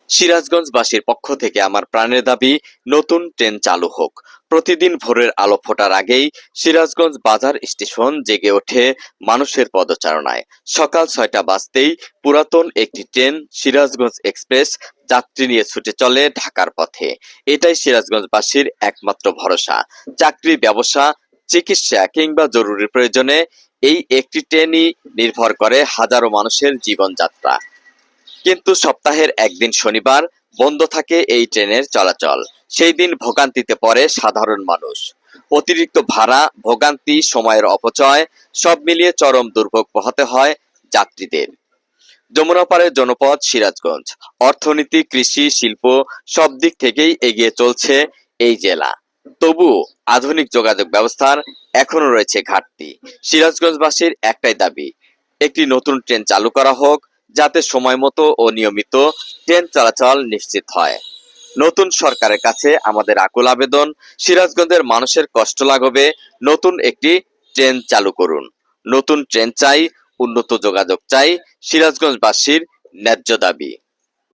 সিরাজগঞ্জবাসীর পক্ষ থেকে আমার প্রাণের দাবি, নতুন ট্রেন চালু হোক। প্রতিদিন ভোরের আলো ফোটার আগেই সিরাজগঞ্জ বাজার স্টেশন জেগে ওঠে মানুষের পদচারণায়। সকাল ৬টা বাজতেই পুরাতন একটি ট্রেন সিরাজগঞ্জ এক্সপ্রেস যাত্রী নিয়ে ছুটে চলে ঢাকার পথে। এটাই সিরাজগঞ্জবাসীর একমাত্র ভরসা। চাকরি, ব্যবসা, চিকিৎসা কিংবা জরুরি প্রয়োজনে এই একটি ট্রেনই নির্ভর করে হাজারো মানুষের জীবনযাত্রা। কিন্তু সপ্তাহের একদিন শনিবার বন্ধ থাকে এই ট্রেনের চলাচল। সেই দিন ভোগান্তিতে পড়ে সাধারণ মানুষ। অতিরিক্ত ভাড়া, ভোগান্তি, সময়ের অপচয় সব মিলিয়ে চরম দুর্ভোগ পোহাতে হয় যাত্রীদের। যমুনাপাড়ের জনপদ সিরাজগঞ্জ। অর্থনীতি, কৃষি, শিল্প সব দিক থেকেই এগিয়ে চলছে এই জেলা। তবুও আধুনিক যোগাযোগ ব্যবস্থার এখনো রয়েছে ঘাটতি। সিরাজগঞ্জবাসীর একটাই দাবি, একটি নতুন ট্রেন চালু করা হোক, যাতে সময়মতো ও নিয়মিত ট্রেন চলাচল নিশ্চিত হয়। নতুন সরকারের কাছে আমাদের আকুল আবেদন, সিরাজগঞ্জের মানুষের কষ্ট লাঘবে নতুন একটি ট্রেন চালু করুন। নতুন ট্রেন চাই, উন্নত যোগাযোগ চাই, সিরাজগঞ্জবাসীর ন্যায্য দাবি।